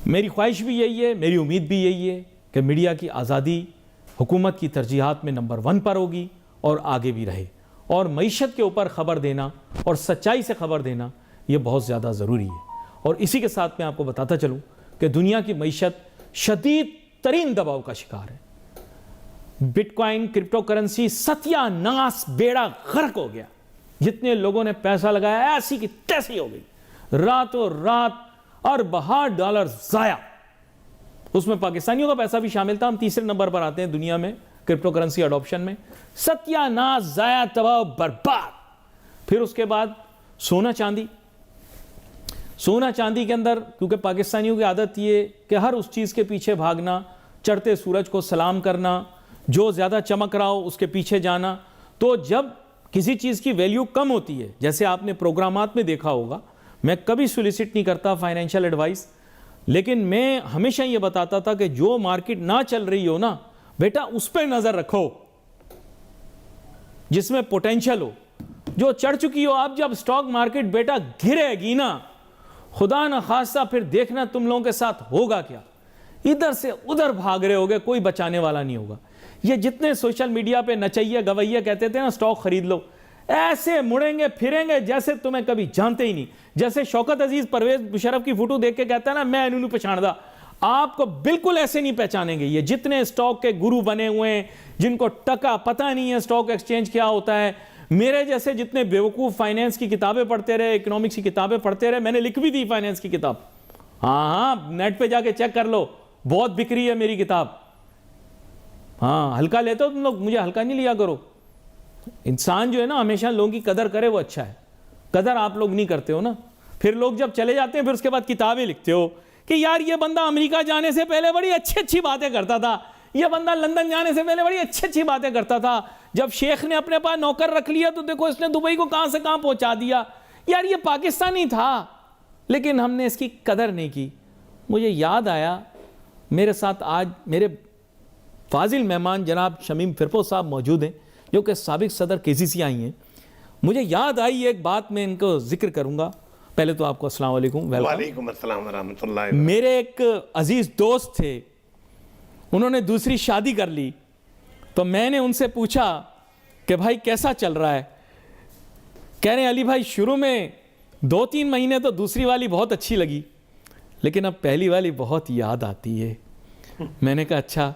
मेरी ख्वाहिश भी यही है, मेरी उम्मीद भी यही है कि मीडिया की आज़ादी हुकूमत की तरजीहात में नंबर 1 पर होगी और आगे भी रहे। और मईशत के ऊपर ख़बर देना और सच्चाई से ख़बर देना ये बहुत ज़्यादा ज़रूरी है। और इसी के साथ मैं आपको बताता चलूँ कि दुनिया की मईशत शदीद तरीन दबाव का शिकार है। बिटकॉइन, क्रिप्टो करेंसी सत्यानाश, बेड़ा गर्क हो गया। जितने लोगों ने पैसा लगाया ऐसी की तैसी हो गई, रातों रात अरबों डॉलर ज़ाया। उसमें पाकिस्तानियों का पैसा भी शामिल था। हम तीसरे नंबर पर आते हैं दुनिया में क्रिप्टो करेंसी अडॉप्शन में। सत्यानाश, ज़ाया, तबाह, बर्बाद। फिर उसके बाद सोना चांदी। सोना चांदी के अंदर क्योंकि पाकिस्तानियों की आदत ये कि हर उस चीज़ के पीछे भागना, चढ़ते सूरज को सलाम करना, जो ज़्यादा चमक रहा हो उसके पीछे जाना। तो जब किसी चीज़ की वैल्यू कम होती है, जैसे आपने प्रोग्रामात में देखा होगा, मैं कभी सोलिसिट नहीं करता फाइनेंशियल एडवाइस, लेकिन मैं हमेशा ये बताता था कि जो मार्केट ना चल रही हो ना बेटा, उस पर नज़र रखो जिसमें पोटेंशियल हो। जो चढ़ चुकी हो, आप जब स्टॉक मार्केट बेटा गिरेगी ना, खुदा न खास्ता फिर देखना तुम लोगों के साथ होगा क्या। इधर से उधर भाग रहे होगे, कोई बचाने वाला नहीं होगा। ये जितने सोशल मीडिया पे नचैया गवैया कहते थे ना स्टॉक खरीद लो, ऐसे मुड़ेंगे फिरेंगे जैसे तुम्हें कभी जानते ही नहीं। जैसे शौकत अजीज परवेज मुशर्रफ की फोटो देख के कहता है ना, मैं इन्होंने पहचानदा, आपको बिल्कुल ऐसे नहीं पहचानेंगे। ये जितने स्टॉक के गुरु बने हुए हैं, जिनको टका पता नहीं है स्टॉक एक्सचेंज क्या होता है, मेरे जैसे जितने बेवकूफ़ फाइनेंस की किताबें पढ़ते रहे, इकोनॉमिक्स की किताबें पढ़ते रहे, मैंने लिख भी दी फाइनेंस की किताब। हाँ, नेट पे जाके चेक कर लो, बहुत बिक्री है मेरी किताब। हाँ, हल्का लेते हो तुम लोग, मुझे हल्का नहीं लिया करो। इंसान जो है ना हमेशा लोगों की कदर करे, वो अच्छा है। कदर आप लोग नहीं करते हो ना, फिर लोग जब चले जाते हैं फिर उसके बाद किताबें लिखते हो कि यार ये बंदा अमेरिका जाने से पहले बड़ी अच्छी अच्छी बातें करता था, ये बंदा लंदन जाने से पहले बड़ी अच्छी अच्छी बातें करता था, जब शेख ने अपने पास नौकर रख लिया तो देखो इसने दुबई को कहां से कहां पहुंचा दिया। यार ये पाकिस्तानी था लेकिन हमने इसकी कदर नहीं की। मुझे याद आया, मेरे साथ आज मेरे फाजिल मेहमान जनाब शमीम फिरपोज साहब मौजूद हैं, जो कि साबिक सदर KCC आई हैं। मुझे याद आई एक बात, मैं इनको जिक्र करूंगा। पहले तो आपको अस्सलाम वालेकुम। वालेकुम अस्सलाम व रहमतुल्लाहि। मेरे एक अजीज दोस्त थे, उन्होंने दूसरी शादी कर ली, तो मैंने उनसे पूछा कि भाई कैसा चल रहा है। कह रहे हैं अली भाई शुरू में 2-3 महीने तो दूसरी वाली बहुत अच्छी लगी, लेकिन अब पहली वाली बहुत याद आती है। मैंने कहा अच्छा,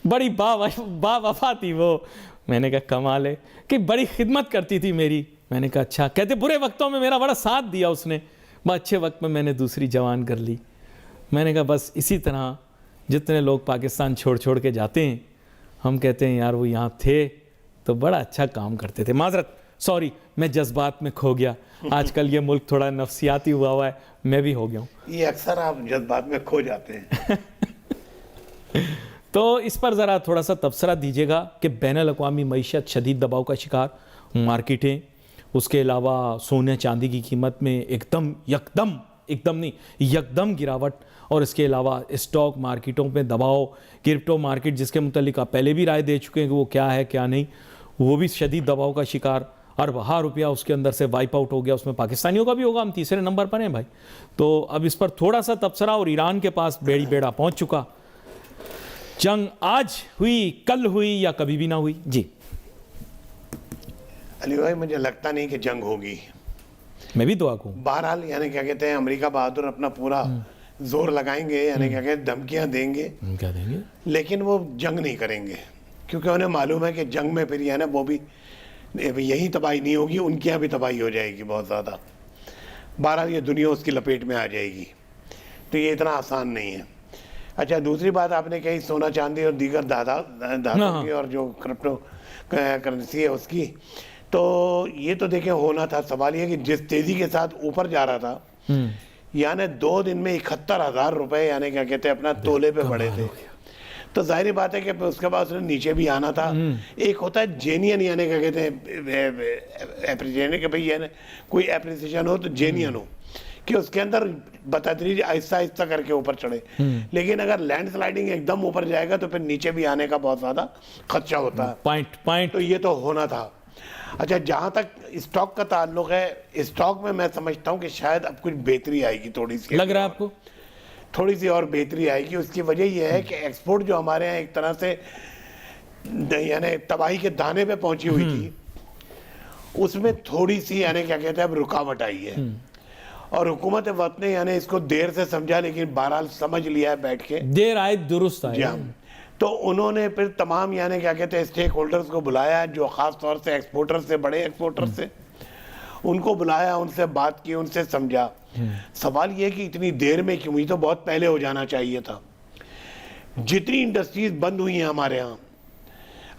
बड़ी बा-वफा थी वो। मैंने कहा कमाल है कि बड़ी खिदमत करती थी मेरी। मैंने कहा अच्छा। कहते बुरे वक्तों में मेरा बड़ा साथ दिया उसने, अच्छे वक्त में मैंने दूसरी जवान कर ली। मैंने कहा बस इसी तरह जितने लोग पाकिस्तान छोड़ छोड़ के जाते हैं, हम कहते हैं यार वो यहाँ थे तो बड़ा अच्छा काम करते थे। माजरत, सॉरी, मैं जज्बात में खो गया। आजकल ये मुल्क थोड़ा नफसियाती हुआ है, मैं भी हो गया हूँ। ये अक्सर आप जज्बात में खो जाते हैं। तो इस पर ज़रा थोड़ा सा तबसरा दीजिएगा कि बैनुल-अक़वामी मईशत शदीद दबाव का शिकार, मार्केटें, उसके अलावा सोने चांदी की कीमत में एकदम गिरावट, और इसके अलावा स्टॉक मार्केटों में दबाव, क्रिप्टो मार्केट जिसके मुतल्लिक आप पहले भी राय दे चुके हैं कि वो क्या है क्या नहीं, वो भी शदीद दबाव का शिकार। अरबों रुपया उसके अंदर से वाइप आउट हो गया, उसमें पाकिस्तानियों का भी होगा। हम तीसरे नंबर पर हैं भाई। तो अब इस पर थोड़ा सा तबसरा, और ईरान के पास बेड़ा पहुँच चुका। जंग आज हुई, कल हुई या कभी भी ना हुई? जी अली भाई, मुझे लगता नहीं कि जंग होगी। मैं भी दुआ कहूँ। बहरहाल यानी क्या कहते हैं, अमेरिका बहादुर अपना पूरा जोर लगाएंगे, यानी क्या कहते हैं धमकियां देंगे, क्या देंगे, लेकिन वो जंग नहीं करेंगे, क्योंकि उन्हें मालूम है कि जंग में फिर यानी वो भी यही तबाही नहीं होगी, उनके यहाँ भी तबाही हो जाएगी बहुत ज़्यादा। बहरहाल ये दुनिया उसकी लपेट में आ जाएगी, तो ये इतना आसान नहीं है। अच्छा, दूसरी बात आपने कही सोना चांदी और दीगर धातु की और जो क्रिप्टो करेंसी है उसकी, तो ये तो देखें होना था। सवाल ये कि जिस तेज़ी के साथ ऊपर जा रहा था, यानी 2 दिन में 71,000 रुपए यानी क्या कहते हैं अपना तोले पे बढ़े थे, तो जाहिर बात है कि उसके बाद उसने नीचे भी आना था। एक होता है जेन्युइन, यानी क्या कहते हैं एप्रिशिएशन, कि भाई यानी कोई एप्रिसिएशन हो तो जेन्युइन हो, कि उसके अंदर बतदरीज आहिस्ता आहिस्ता करके ऊपर चढ़े। लेकिन अगर लैंडस्लाइडिंग एकदम ऊपर जाएगा तो फिर नीचे भी आने का बहुत ज़्यादा खदशा होता है। पॉइंट तो ये तो होना था। अच्छा, जहाँ तक स्टॉक का ताल्लुक है, स्टॉक में मैं समझता हूँ कि शायद अब कुछ बेहतरी आएगी, थोड़ी सी लग रहा है आपको? थोड़ी सी और बेहतरी आएगी। उसकी वजह यह है कि एक्सपोर्ट जो हमारे यहाँ एक तरह से यानी तबाही के दाने पे पहुंची हुई थी, उसमें थोड़ी सी यानी क्या कहते हैं अब रुकावट आई है। और हुकूमत वक्त ने यानी इसको देर से समझा, लेकिन बहरहाल समझ लिया है बैठ के। देर आए दुरुस्त आए। जी हाँ। तो उन्होंने फिर तमाम यानी क्या कहते हैं स्टेक होल्डर्स को बुलाया, जो ख़ास तौर से एक्सपोर्टर से, बड़े एक्सपोर्टर से, उनको बुलाया, उनसे बात की, उनसे समझा। सवाल ये कि इतनी देर में क्यों, ये तो बहुत पहले हो जाना चाहिए था। जितनी इंडस्ट्रीज बंद हुई हैं हमारे यहाँ,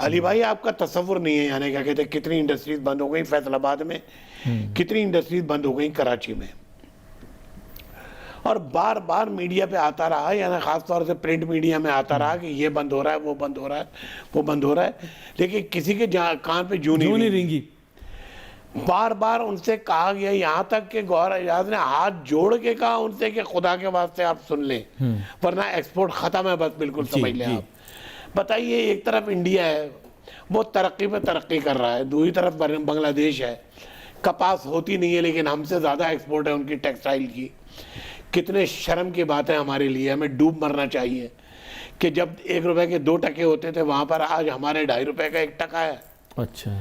अली भाई आपका तसव्वुर नहीं है यानी क्या कहते हैं कितनी इंडस्ट्रीज बंद हो गई फैसलाबाद में, कितनी इंडस्ट्रीज बंद हो गई कराची में। और बार बार मीडिया पे आता रहा, यानी खास तौर से प्रिंट मीडिया में आता रहा कि ये बंद हो रहा है, वो बंद हो रहा है, वो बंद हो रहा है, लेकिन किसी के कान पे जूं नहीं रिंगी। बार बार उनसे कहा गया, यहाँ तक कि गौहर एजाज ने हाथ जोड़ के कहा उनसे कि खुदा के वास्ते आप सुन लें, वरना एक्सपोर्ट खत्म है, बस बिल्कुल समझ लें आप। बताइए, एक तरफ इंडिया है वो तरक्की पे तरक्की कर रहा है, दूसरी तरफ बांग्लादेश है, कपास होती नहीं है लेकिन हमसे ज़्यादा एक्सपोर्ट है उनकी टेक्सटाइल की। कितने शर्म की बात है हमारे लिए, हमें डूब मरना चाहिए कि जब 1 रुपए के 2 टके होते थे वहाँ पर आज हमारे 2.5 रुपए का 1 टका है। अच्छा।